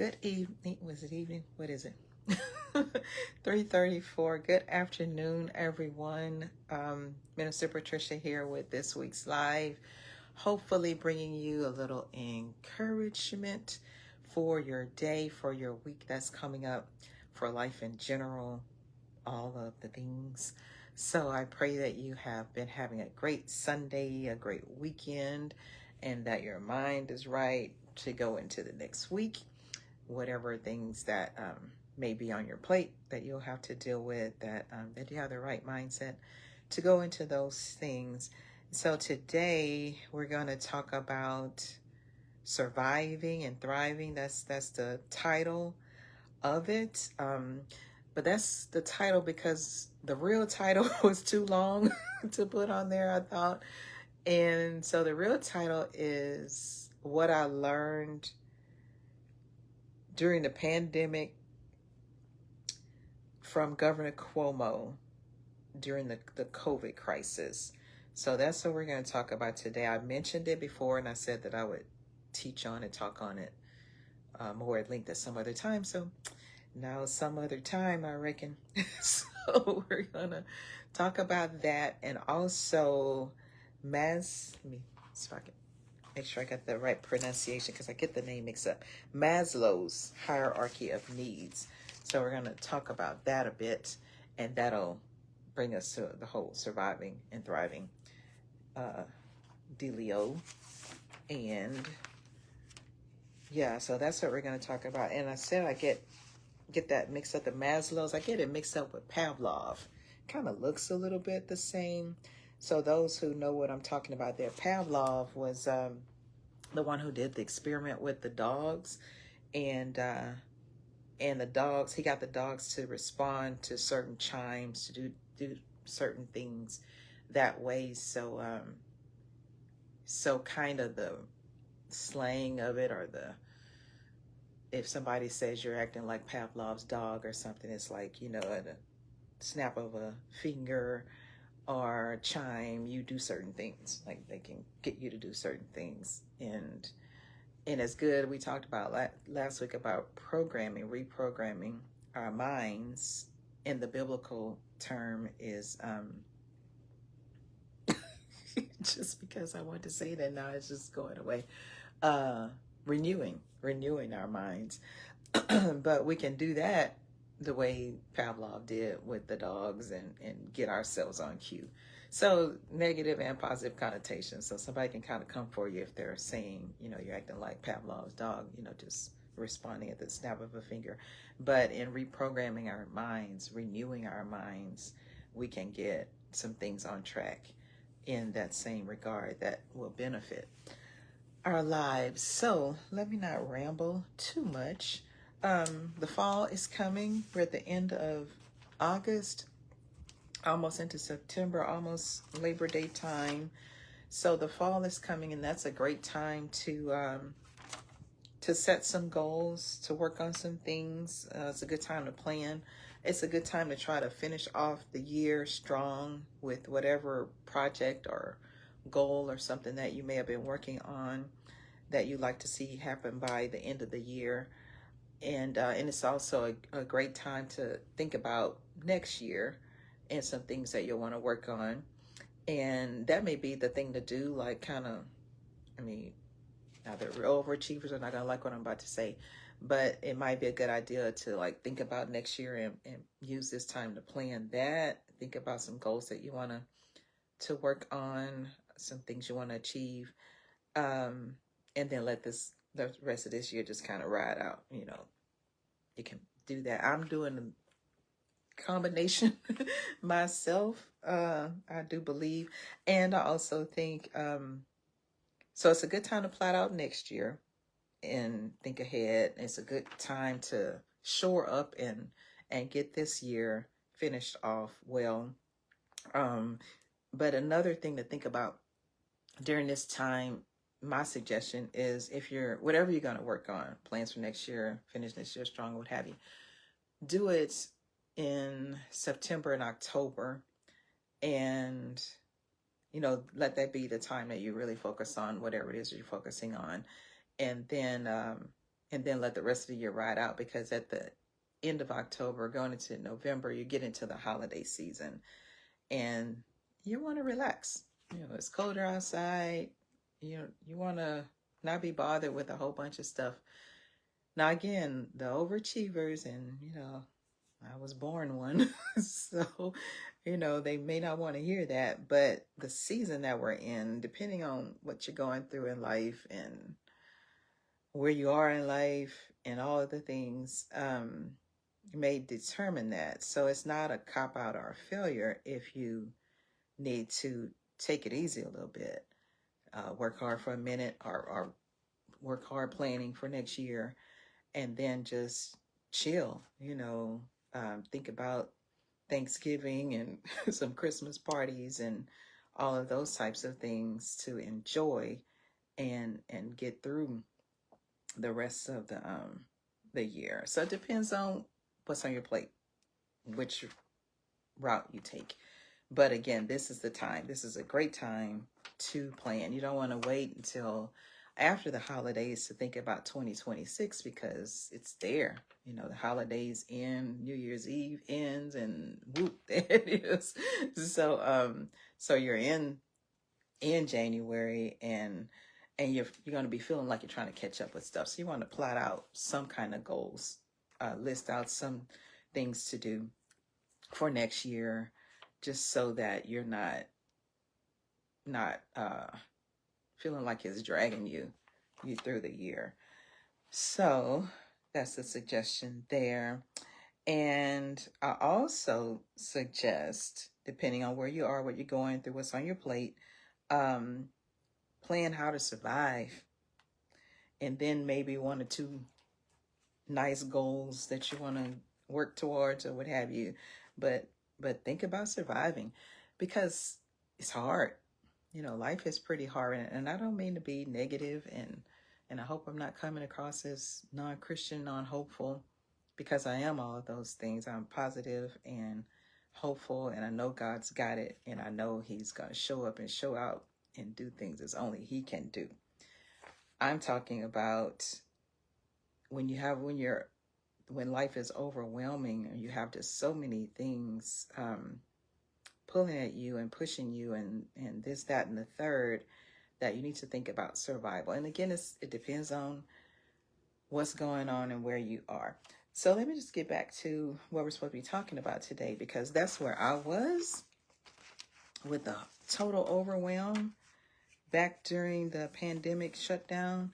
Good evening. Was it evening? What is it? 3:34. Good afternoon, everyone. Minister Patricia here with this week's live. Hopefully bringing you a little encouragement for your day, for your week that's coming up, for life in general, all of the things. So I pray that you have been having a great Sunday, a great weekend, and that your mind is right to go into the next week. Whatever things that may be on your plate that you'll have to deal with, that you have the right mindset to go into those things. So today we're going to talk about surviving and thriving. That's the title of it. But that's the title because the real title was too long to put on there, I thought. And so the real title is what I learned during the pandemic from Governor Cuomo during the COVID crisis. So that's what we're going to talk about today. I mentioned it before and I said that I would teach on it, talk on it more at length at some other time. So now some other time, I reckon. So we're going to talk about that, and also let me see if I can make sure I got the right pronunciation because I get the name mixed up. Maslow's hierarchy of needs. So we're going to talk about that a bit, and that'll bring us to the whole surviving and thriving dealio. And yeah, so that's what we're going to talk about. And I said I get that mixed up, the Maslow's. I get it mixed up with Pavlov. Kind of looks a little bit the same. So those who know what I'm talking about there, Pavlov was the one who did the experiment with the dogs, and the dogs, he got the dogs to respond to certain chimes, to do certain things that way. So so kind of the slang of it, or if somebody says you're acting like Pavlov's dog or something, it's like, at a snap of a finger or chime, you do certain things. Like they can get you to do certain things. And it's good. We talked about last week about reprogramming our minds. And the biblical term is, just because I want to say that now, it's just going away. Renewing our minds. But we can do that the way Pavlov did with the dogs, and get ourselves on cue. So negative and positive connotations. So somebody can kind of come for you if they're saying, you're acting like Pavlov's dog, just responding at the snap of a finger. But in reprogramming our minds, renewing our minds, we can get some things on track in that same regard that will benefit our lives. So let me not ramble too much. The fall is coming. We're at the end of August, almost into September, almost Labor Day time. So the fall is coming, and that's a great time to set some goals, to work on some things. It's a good time to plan. It's a good time to try to finish off the year strong with whatever project or goal or something that you may have been working on that you'd like to see happen by the end of the year. And it's also a great time to think about next year and some things that you'll want to work on. And that may be the thing to do, like now the real overachievers are not going to like what I'm about to say, but it might be a good idea to think about next year and use this time to plan that. Think about some goals that you want to work on, some things you want to achieve. And then let the rest of this year just kind of ride out. You can do that. I'm doing a combination myself, I do believe. And I also think, so it's a good time to plot out next year and think ahead. It's a good time to shore up and get this year finished off well. But another thing to think about during this time, my suggestion is, if whatever you're going to work on, plans for next year, finish next year strong, what have you, do it in September and October, and let that be the time that you really focus on whatever it is you're focusing on. And then and then let the rest of the year ride out, because at the end of October, going into November, you get into the holiday season and you want to relax. You know, it's colder outside. You want to not be bothered with a whole bunch of stuff. Now, again, the overachievers, and I was born one, so they may not want to hear that. But the season that we're in, depending on what you're going through in life and where you are in life and all of the things, may determine that. So it's not a cop out or a failure if you need to take it easy a little bit, work hard for a minute, or work hard planning for next year, and then just chill. Think about Thanksgiving and some Christmas parties and all of those types of things to enjoy and get through the rest of the year. So it depends on what's on your plate, which route you take. But again, this is the time. This is a great time to plan. You don't want to wait until after the holidays to think about 2026, because it's there. The holidays end, New Year's Eve ends, and whoop, there it is. So you're in January, and you're going to be feeling like you're trying to catch up with stuff. So you want to plot out some kind of goals, list out some things to do for next year, just so that you're not feeling like it's dragging you through the year. So that's a suggestion there. And I also suggest, depending on where you are, what you're going through, what's on your plate, plan how to survive, and then maybe one or two nice goals that you want to work towards or what have you. But think about surviving, because it's hard. Life is pretty hard, and I don't mean to be negative, and I hope I'm not coming across as non-Christian, non-hopeful, because I am all of those things. I'm positive and hopeful, and I know God's got it, and I know He's going to show up and show out and do things as only He can do. I'm talking about when life is overwhelming and you have just so many things pulling at you and pushing you and this, that, and the third, that you need to think about survival. And again, it depends on what's going on and where you are. So let me just get back to what we're supposed to be talking about today, because that's where I was with the total overwhelm back during the pandemic shutdown.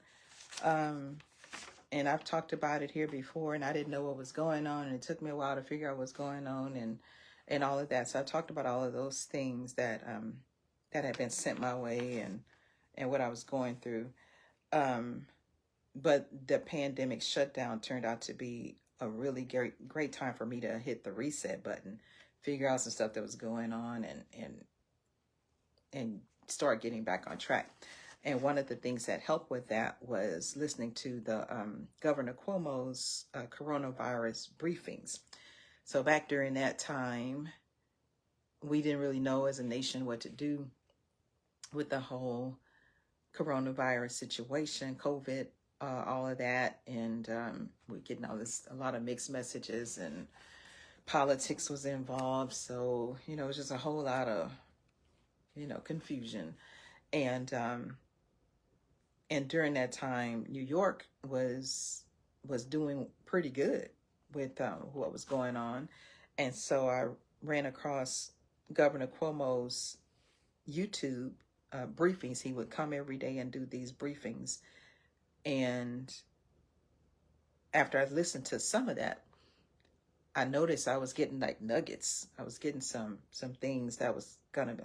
And I've talked about it here before, and I didn't know what was going on, and it took me a while to figure out what's going on and all of that. So I've talked about all of those things that had been sent my way and what I was going through. But the pandemic shutdown turned out to be a really great time for me to hit the reset button, figure out some stuff that was going on, and start getting back on track. And one of the things that helped with that was listening to the Governor Cuomo's coronavirus briefings. So back during that time, we didn't really know as a nation what to do with the whole coronavirus situation, COVID, all of that. And we're getting a lot of mixed messages, and politics was involved. So, it was just a whole lot of, confusion. And during that time, New York was doing pretty good with what was going on. And so I ran across Governor Cuomo's YouTube briefings. He would come every day and do these briefings. And after I listened to some of that, I noticed I was getting like nuggets. I was getting some things that was going to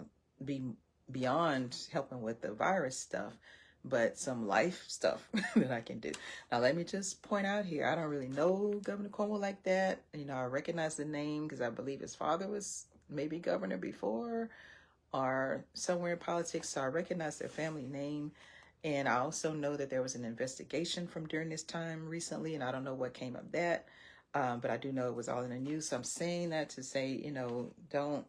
be beyond helping with the virus stuff, but some life stuff that I can do. Now, let me just point out here, I don't really know Governor Cuomo like that. I recognize the name because I believe his father was maybe governor before or somewhere in politics. So I recognize their family name. And I also know that there was an investigation from during this time recently, and I don't know what came of that. But I do know it was all in the news. So I'm saying that to say, don't,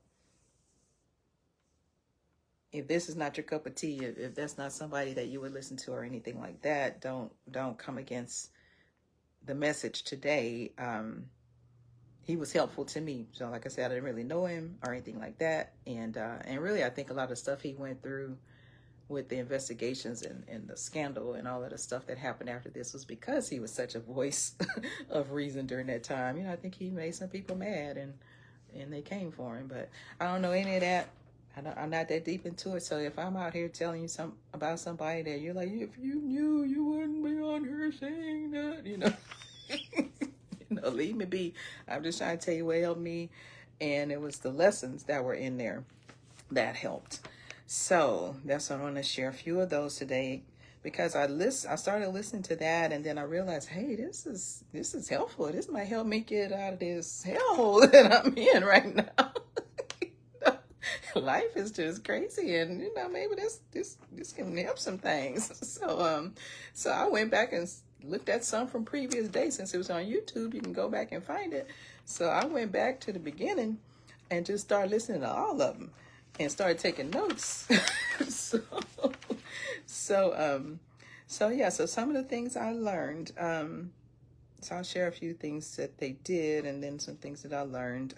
if this is not your cup of tea, if that's not somebody that you would listen to or anything like that, don't come against the message today, he was helpful to me. So like I said, I didn't really know him or anything like that. And really, I think a lot of stuff he went through with the investigations and the scandal and all of the stuff that happened after this was because he was such a voice of reason during that time. You know, I think he made some people mad, and they came for him. But I don't know any of that. I'm not that deep into it. So if I'm out here telling you about somebody that you're like, if you knew, you wouldn't be on here saying that, you know. You know, leave me be. I'm just trying to tell you what helped me, and it was the lessons that were in there that helped. So that's why I want to share a few of those today, because I started listening to that, and then I realized, hey, this is helpful. This might help me get out of this hellhole that I'm in right now. Life is just crazy, and you know, maybe this can help some things. So I went back and looked at some from previous days. Since it was on YouTube, you can go back and find it. So I went back to the beginning and just started listening to all of them and started taking notes. So yeah, so some of the things I learned, so I'll share a few things that they did and then some things that I learned.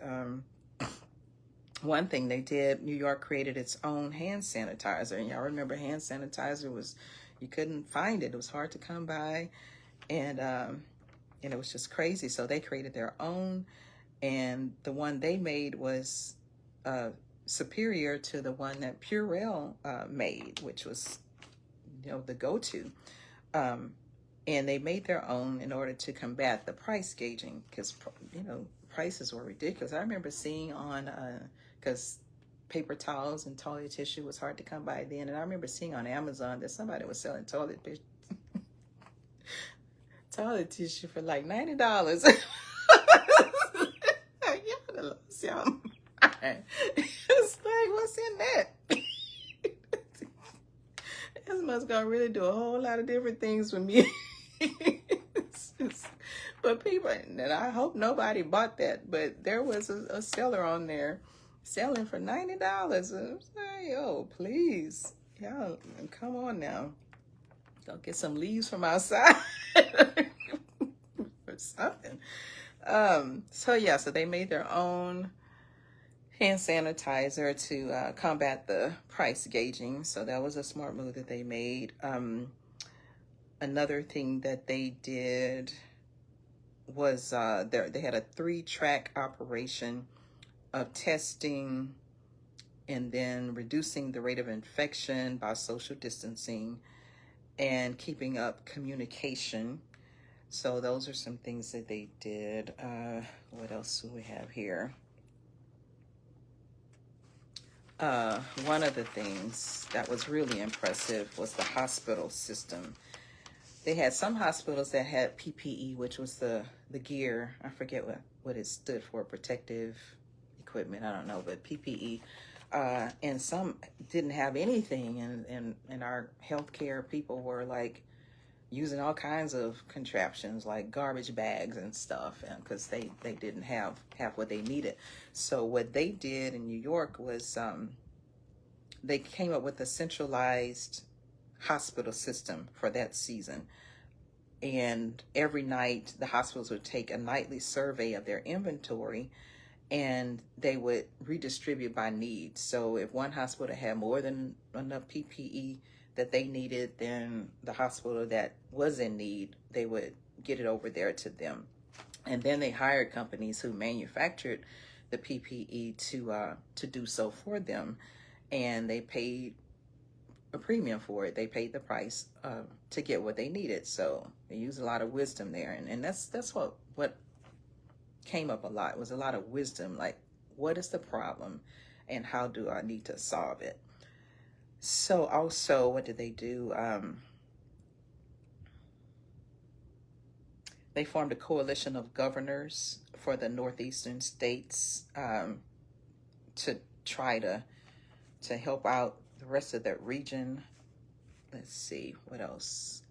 One thing they did, New York created its own hand sanitizer. And y'all remember hand sanitizer you couldn't find it. It was hard to come by. And it was just crazy. So they created their own. And the one they made was superior to the one that Purell made, which was, you know, the go-to. And they made their own in order to combat the price gauging, because, you know, prices were ridiculous. I remember seeing on, because paper towels and toilet tissue was hard to come by then, and I remember seeing on Amazon that somebody was selling toilet tissue for like $90. Y'all. It's like, what's in that? This must gonna really do a whole lot of different things for me. But people, and I hope nobody bought that, but there was a seller on there selling for $90. And I was like, oh, please, y'all, come on now. Go get some leaves from outside or something. So they made their own hand sanitizer to combat the price gauging. So that was a smart move that they made. Another thing that they did was they had a 3-track operation of testing and then reducing the rate of infection by social distancing and keeping up communication. So those are some things that they did. What else do we have here? One of the things that was really impressive was the hospital system. They had some hospitals that had PPE, which was the gear. I forget what it stood for, protective equipment. I don't know, but PPE. And some didn't have anything. And our healthcare people were like using all kinds of contraptions like garbage bags and stuff, because they didn't have what they needed. So what they did in New York was they came up with a centralized hospital system for that season. And every night the hospitals would take a nightly survey of their inventory, and they would redistribute by need. So if one hospital had more than enough PPE that they needed, then the hospital that was in need, they would get it over there to them. And then they hired companies who manufactured the PPE to do so for them, and they paid a premium for it. They paid the price to get what they needed. So they used a lot of wisdom there, and that's what came up a lot. It was a lot of wisdom, like, what is the problem and how do I need to solve it? So also, what did they do? They formed a coalition of governors for the northeastern states to try to help out the rest of that region. Let's see, what else?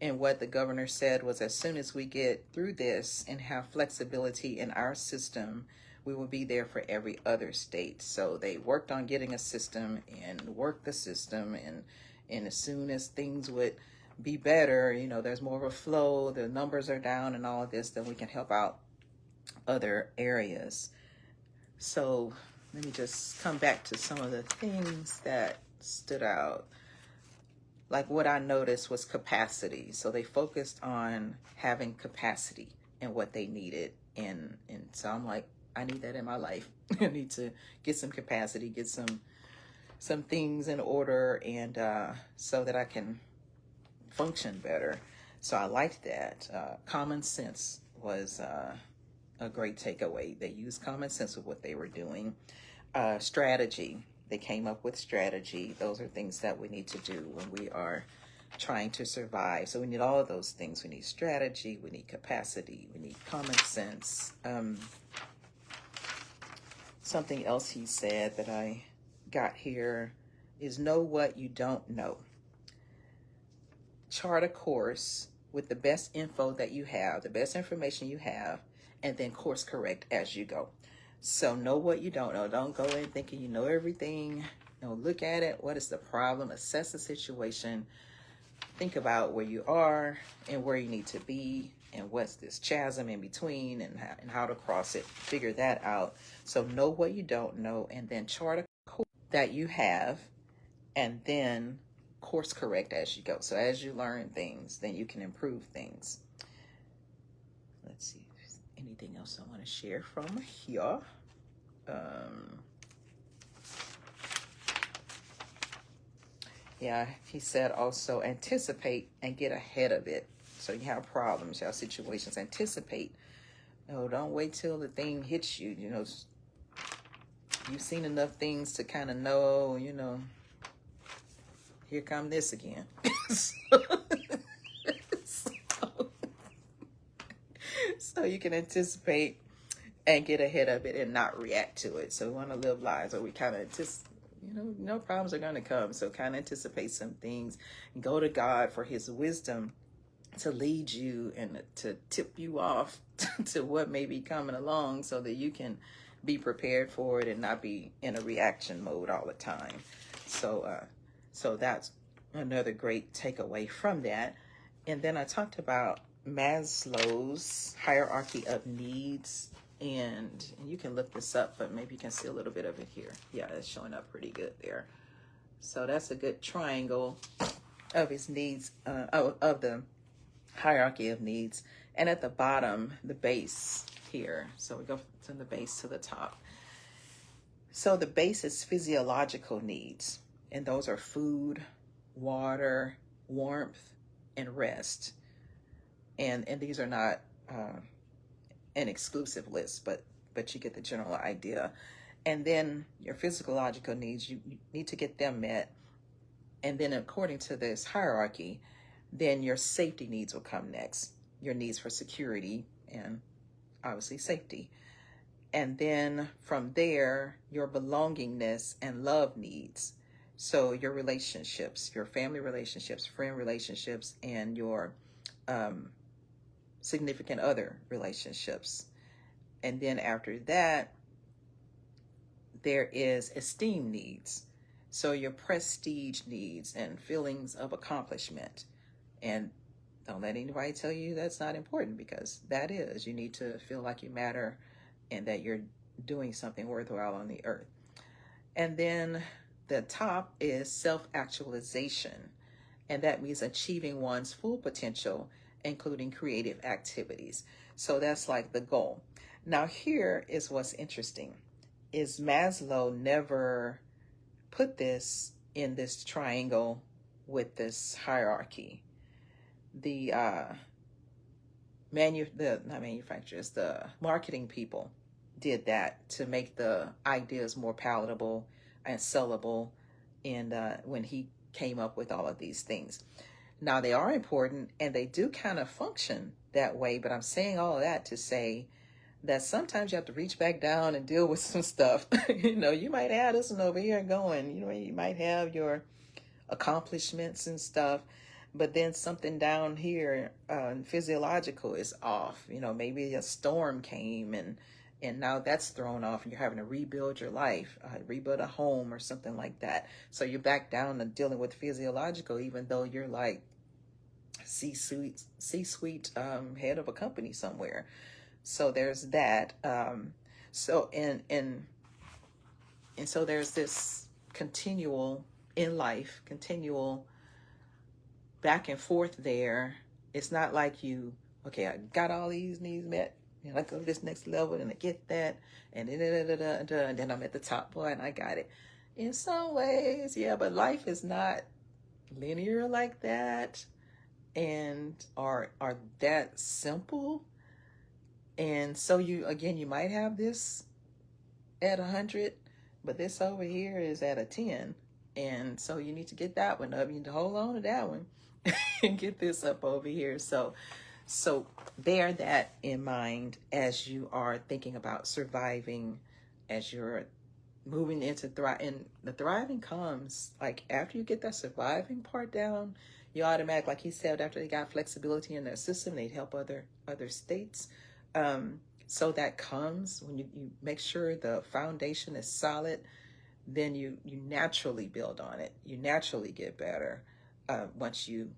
And what the governor said was, as soon as we get through this and have flexibility in our system, we will be there for every other state. So they worked on getting a system and worked the system, and as soon as things would be better, there's more of a flow, the numbers are down and all of this, then we can help out other areas. So let me just come back to some of the things that stood out. Like what I noticed was capacity. So they focused on having capacity and what they needed. And so I'm like, I need that in my life. I need to get some capacity, get some things in order, and so that I can function better. So I liked that. Common sense was a great takeaway. They used common sense with what they were doing. Strategy. They came up with strategy. Those are things that we need to do when we are trying to survive. So we need all of those things. We need strategy, we need capacity, we need common sense. Something else he said that I got here is know what you don't know. Chart a course with the best info that you have, the best information you have, and then course correct as you go. So know what you don't know. Don't go in thinking you know everything. Look at it. What is the problem? Assess the situation. Think about where you are and where you need to be, and what's this chasm in between, and how to cross it. Figure that out. So know what you don't know, and then chart a course that you have, and then course correct as you go. So as you learn things, then you can improve things. Let's see if there's anything else I want to share from here. Yeah, he said also anticipate and get ahead of it. So you have problems, you have situations, anticipate. Don't wait till the thing hits you. You've seen enough things to kind of know, here come this again. So you can anticipate and get ahead of it and not react to it. So we want to live lives where we kind of just, no problems are going to come. So kind of anticipate some things and go to God for his wisdom to lead you and to tip you off to what may be coming along, so that you can be prepared for it and not be in a reaction mode all the time. So that's another great takeaway from that. And then I talked about Maslow's hierarchy of needs, and you can look this up, but maybe you can see a little bit of it here. Yeah, it's showing up pretty good there. So that's a good triangle of his needs, of the hierarchy of needs. And at the bottom, the base here. So we go from the base to the top. So the base is physiological needs, and those are food, water, warmth, and rest. And these are not an exclusive list, but you get the general idea. And then your physiological needs, you need to get them met. And then according to this hierarchy, then your safety needs will come next. Your needs for security and obviously safety. And then from there, your belongingness and love needs. So your relationships, your family relationships, friend relationships, and your significant other relationships. And then after that, there is esteem needs. So your prestige needs and feelings of accomplishment. And don't let anybody tell you that's not important, because that is. You need to feel like you matter and that you're doing something worthwhile on the earth. And then the top is self-actualization. And that means achieving one's full potential, including creative activities. So that's like the goal. Now here is what's interesting, is Maslow never put this in this triangle with this hierarchy. The marketing people did that to make the ideas more palatable and sellable, and when he came up with all of these things. Now they are important and they do kind of function that way, but I'm saying all of that to say that sometimes you have to reach back down and deal with some stuff. You might have this one over here going, you might have your accomplishments and stuff, but then something down here, physiological, is off. Maybe a storm came and now that's thrown off, and you're having to rebuild your life, rebuild a home or something like that. So you're back down to dealing with physiological, even though you're like C-suite head of a company somewhere. So there's that. So and so there's this continual in life, continual back and forth there. It's not like you, okay, I got all these needs met, and I go to this next level and I get that, and then I'm at the top, boy, and I got it. In some ways, yeah, but life is not linear like that, and are that simple. And so you might have this at 100, but this over here is at a 10. And so you need to get that one up. You need to hold on to that one and get this up over here. So bear that in mind as you are thinking about surviving, as you're moving into and the thriving comes like after you get that surviving part down. You automatically, like he said, after they got flexibility in their system, they'd help other states. So that comes when you make sure the foundation is solid, then you naturally build on it. You naturally get better once you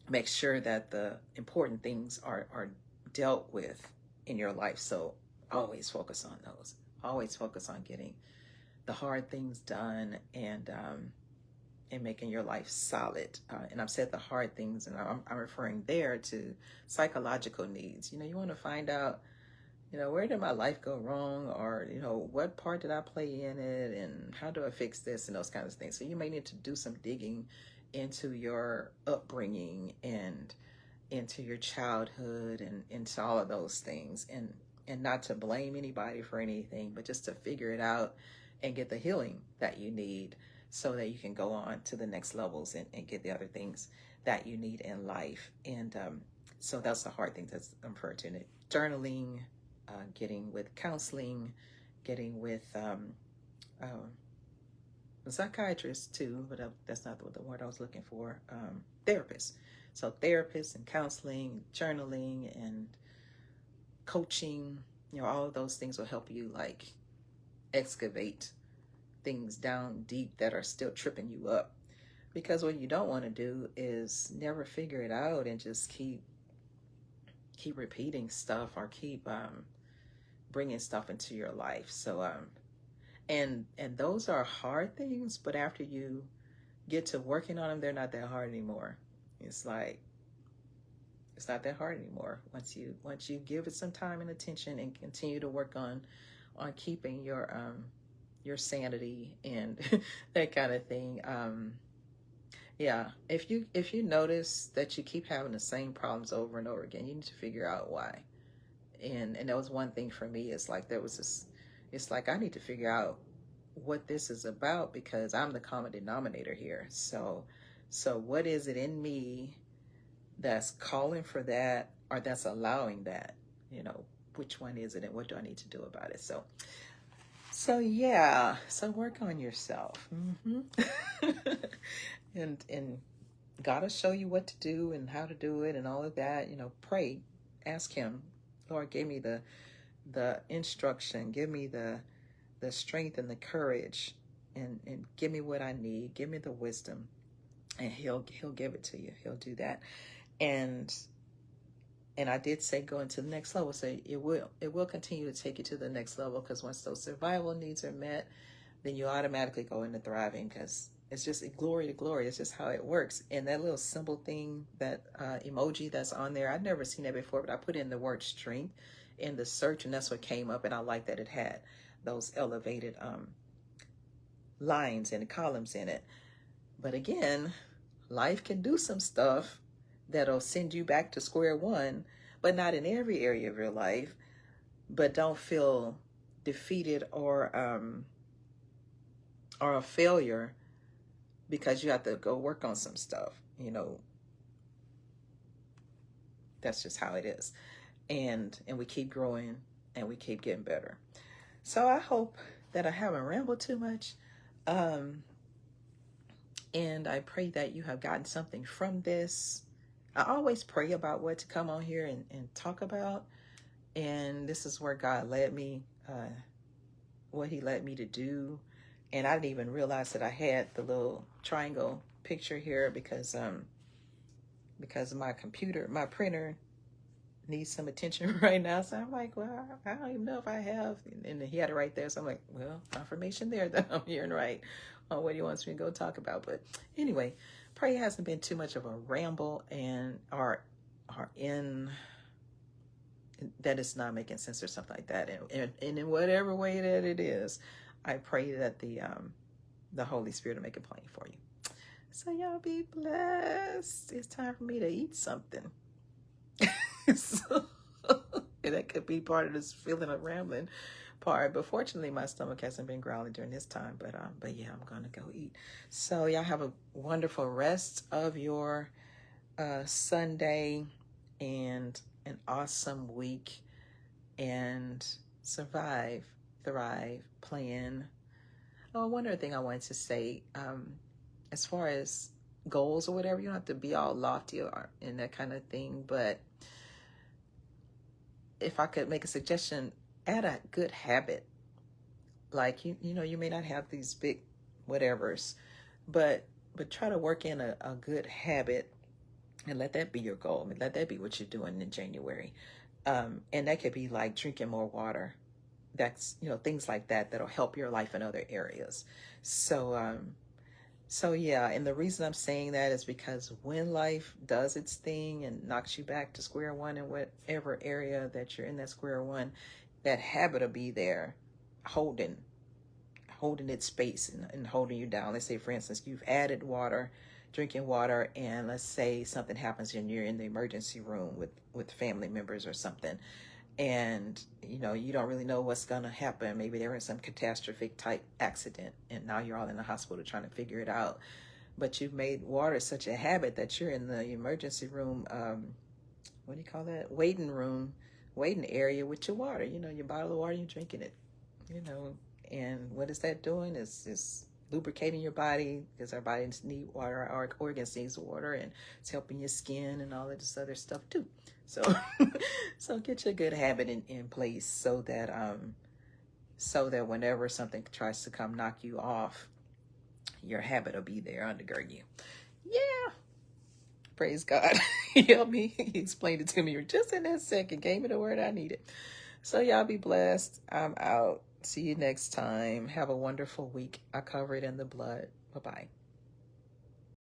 make sure that the important things are dealt with in your life. So always focus on those. Always focus on getting the hard things done and making your life solid. And I've said the hard things, and I'm referring there to psychological needs. You want to find out, where did my life go wrong, or, what part did I play in it, and how do I fix this, and those kinds of things. So you may need to do some digging into your upbringing and into your childhood and into all of those things, and not to blame anybody for anything, but just to figure it out and get the healing that you need so that you can go on to the next levels and get the other things that you need in life. And so that's the hard thing that's referred to in it. Journaling, getting with counseling, getting with a psychiatrist too, but that's not the word I was looking for. Therapist. So therapists and counseling, journaling and coaching, all of those things will help you like excavate things down deep that are still tripping you up. Because what you don't want to do is never figure it out and just keep repeating stuff or keep bringing stuff into your life. So and those are hard things, but after you get to working on them, they're not that hard anymore. It's like it's not that hard anymore once you give it some time and attention and continue to work on keeping your sanity and that kind of thing. Yeah, if you notice that you keep having the same problems over and over again, you need to figure out why. And that was one thing for me. It's like it's like I need to figure out what this is about, because I'm the common denominator here. So what is it in me that's calling for that, or that's allowing that? Which one is it, and what do I need to do about it? So yeah, so work on yourself. and God will show you what to do and how to do it and all of that. Pray, ask him, Lord, give me the instruction, give me the strength and the courage, and give me what I need, give me the wisdom, and he'll give it to you. He'll do that. And I did say go into the next level. So it will continue to take you to the next level, because once those survival needs are met, then you automatically go into thriving, because it's just glory to glory. It's just how it works. And that little symbol thing, that emoji that's on there, I've never seen that before, but I put in the word strength in the search, and that's what came up. And I like that it had those elevated lines and columns in it. But again, life can do some stuff that'll send you back to square one, but not in every area of your life. But don't feel defeated or a failure because you have to go work on some stuff. That's just how it is. And we keep growing and we keep getting better. So I hope that I haven't rambled too much. And I pray that you have gotten something from this. I always pray about what to come on here and talk about. And this is where God led me, what he led me to do. And I didn't even realize that I had the little triangle picture here, because because my printer needs some attention right now. So I'm like, well, I don't even know if I have. And he had it right there. So I'm like, well, confirmation there that I'm hearing right on what he wants me to go talk about. But anyway, pray it hasn't been too much of a ramble and or in that it's not making sense or something like that. And in whatever way that it is, I pray that the Holy Spirit will make it plain for you. So y'all be blessed. It's time for me to eat something. So that could be part of this feeling of rambling part. But fortunately, my stomach hasn't been growling during this time. But yeah, I'm gonna go eat. So y'all have a wonderful rest of your Sunday and an awesome week, and survive, thrive, plan. Oh, one other thing I wanted to say, as far as goals or whatever, you don't have to be all lofty or in that kind of thing, but if I could make a suggestion, add a good habit. Like you know, you may not have these big whatevers, but try to work in a good habit and let that be your goal. I mean, let that be what you're doing in January. And that could be like drinking more water. That's, things like that that'll help your life in other areas. So yeah, and the reason I'm saying that is because when life does its thing and knocks you back to square one in whatever area that you're in that square one, that habit will be there holding its space and holding you down. Let's say, for instance, you've added water, drinking water, and let's say something happens and you're in the emergency room with family members or something. And you don't really know what's gonna happen. Maybe they're in some catastrophic type accident and now you're all in the hospital trying to figure it out, but you've made water such a habit that you're in the emergency room, what do you call that, waiting area with your water, your bottle of water, you're drinking it, and what is that doing is lubricating your body, because our bodies need water, our organs need water, and it's helping your skin and all of this other stuff too. So so get your good habit in place so that whenever something tries to come knock you off, your habit will be there undergird you. Yeah. Praise God. He helped me. He explained it to me just in that second, gave me the word I needed. So y'all be blessed. I'm out. See you next time. Have a wonderful week. I cover it in the blood. Bye-bye.